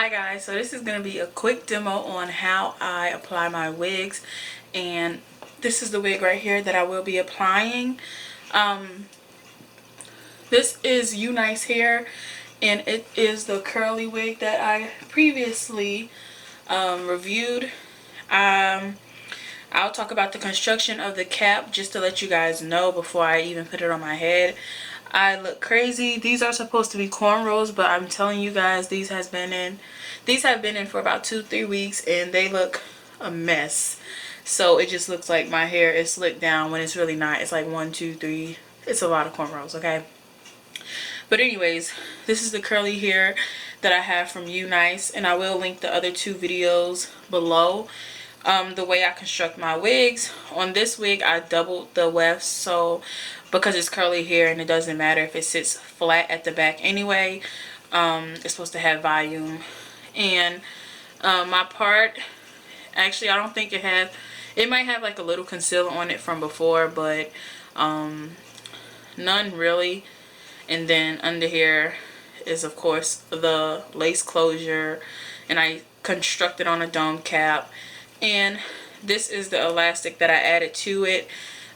Hi guys, so this is going to be a quick demo on how I apply my wigs, and this is the wig right here that I will be applying. This is UNICE hair, and it is the curly wig that I previously reviewed. I'll talk about the construction of the cap just to let you guys know before I even put it on my head. I look crazy. These are supposed to be cornrows, but I'm telling you guys, these have been in for about 2-3 weeks, and they look a mess. So it just looks like my hair is slicked down when it's really not. It's like 1, 2, 3. It's a lot of cornrows, okay? But anyways, this is the curly hair that I have from UNICE, and I will link the other 2 videos below. The way I construct my wigs. On this wig, I doubled the wefts, so because it's curly hair and it doesn't matter if it sits flat at the back anyway. It's supposed to have volume. And my part, actually I don't think it might have like a little concealer on it from before, but none really. And then under here is of course the lace closure, and I constructed on a dome cap. And this is the elastic that I added to it.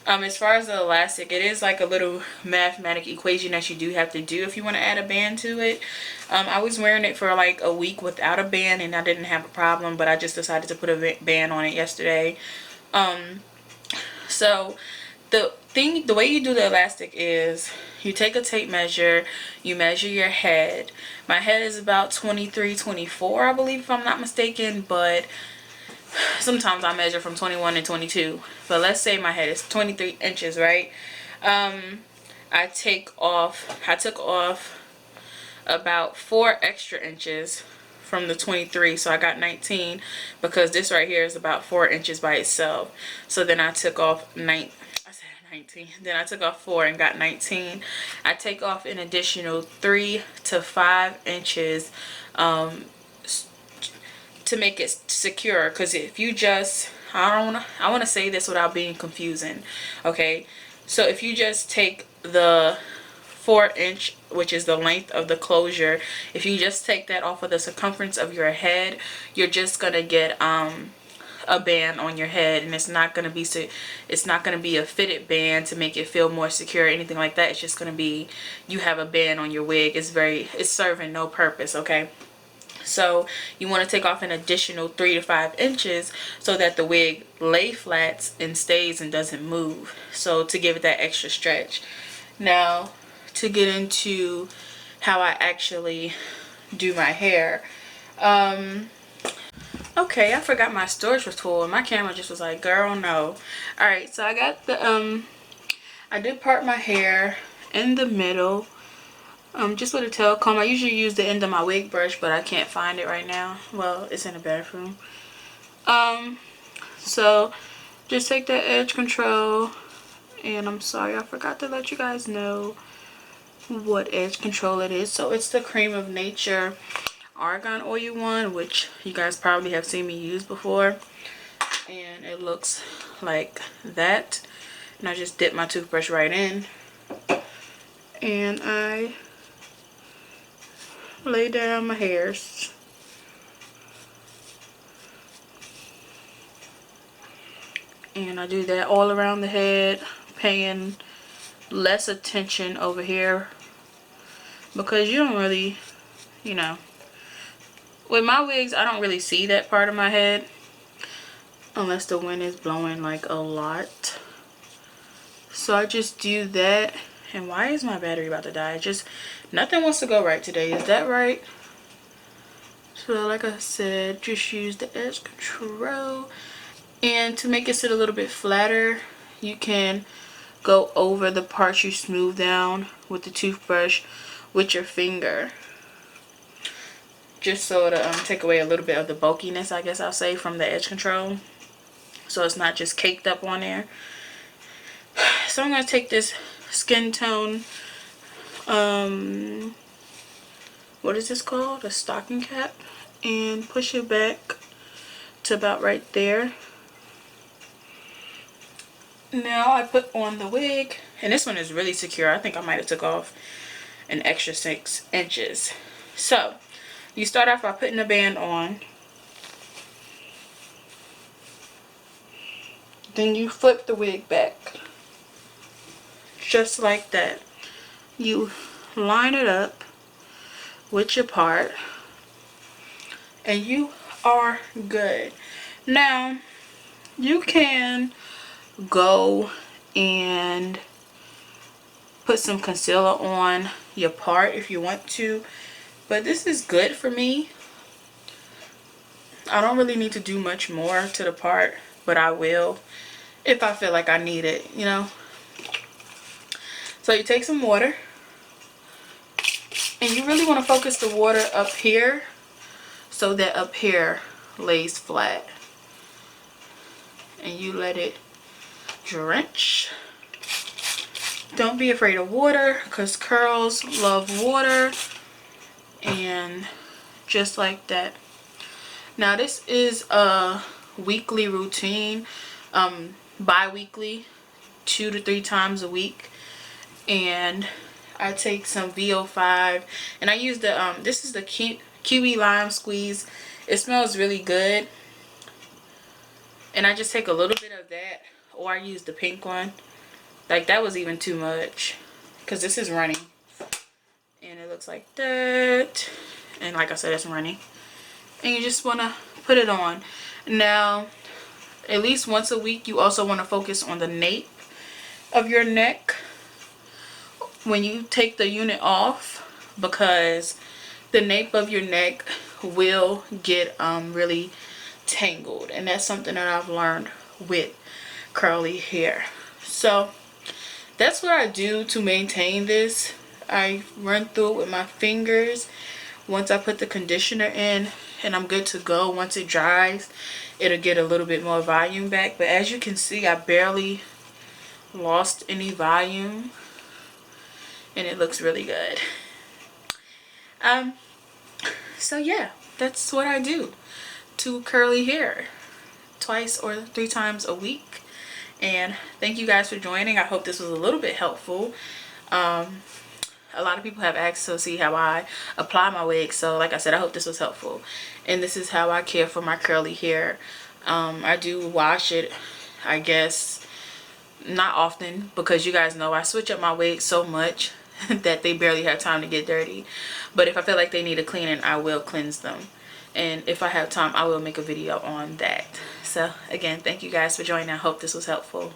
As far as the elastic, it is like a little mathematical equation that you do have to do if you want to add a band to it. I was wearing it for like a week without a band and I didn't have a problem, but I just decided to put a band on it yesterday. So the way you do the elastic is you take a tape measure, you measure your head. My head is about 23, 24, I believe, if I'm not mistaken, but sometimes I measure from 21 and 22, but let's say my head is 23 inches, right? I took off about 4 extra inches from the 23, so I got 19, because this right here is about 4 inches by itself. So then I took off 19. Then I took off 4 and got 19. I take off an additional 3 to 5 inches to make it secure, because if you just, I want to say this without being confusing, okay? So if you just take the 4-inch, which is the length of the closure, if you just take that off of the circumference of your head, you're just gonna get a band on your head, and it's not gonna be a fitted band to make it feel more secure or anything like that. It's just gonna be, you have a band on your wig. It's serving no purpose, okay? So you want to take off an additional 3 to 5 inches so that the wig lay flats and stays and doesn't move, so to give it that extra stretch. Now to get into how I actually do my hair. Okay, I forgot my storage was full and my camera just was like, girl, no. Alright, so I got the I did part my hair in the middle, just with a tail comb. I usually use the end of my wig brush, but I can't find it right now. Well, it's in the bathroom. So just take that edge control, and I'm sorry, I forgot to let you guys know what edge control it is. So it's the Cream of Nature Argan Oil one, which you guys probably have seen me use before, and it looks like that. And I just dip my toothbrush right in, and I lay down my hairs. And I do that all around the head, paying less attention over here, because you don't really, you know, with my wigs, I don't really see that part of my head unless the wind is blowing like a lot. So I just do that. And why is my battery about to die? Just nothing wants to go right today. Is that right? So like I said, just use the edge control. And to make it sit a little bit flatter, you can go over the parts you smooth down with the toothbrush with your finger, just so to take away a little bit of the bulkiness, I guess I'll say, from the edge control, so it's not just caked up on there. So I'm going to take this skin tone, what is this called? A stocking cap, and push it back to about right there. Now I put on the wig, and this one is really secure. I think I might have took off an extra 6 inches. So You start off by putting the band on. Then you flip the wig back. Just like that. You line it up with your part. And you are good. Now, you can go and put some concealer on your part if you want to. But this is good for me. I don't really need to do much more to the part, but I will if I feel like I need it, you know. So you take some water, and you really want to focus the water up here so that up here lays flat. And you let it drench. Don't be afraid of water because curls love water. And just like that. Now this is a weekly routine, bi-weekly, 2 to 3 times a week. And I take some VO5 and I use the this is the kiwi lime squeeze. It smells really good, and I just take a little bit of that, or I use the pink one. Like that was even too much because this is running, and it looks like that. And like I said, it's running, and you just want to put it on. Now at least once a week you also want to focus on the nape of your neck when you take the unit off, because the nape of your neck will get really tangled, and that's something that I've learned with curly hair. So that's what I do to maintain this. I run through it with my fingers once I put the conditioner in, and I'm good to go. Once it dries, it'll get a little bit more volume back, but as you can see, I barely lost any volume, and it looks really good. So yeah, that's what I do to curly hair, 2 or 3 times a week. And thank you guys for joining. I hope this was a little bit helpful. A lot of people have asked to see how I apply my wig, so like I said, I hope this was helpful. And this is how I care for my curly hair. I do wash it, I guess, not often, because you guys know I switch up my wigs so much that they barely have time to get dirty. But if I feel like they need a cleaning, I will cleanse them. And if I have time, I will make a video on that. So again, thank you guys for joining. I hope this was helpful.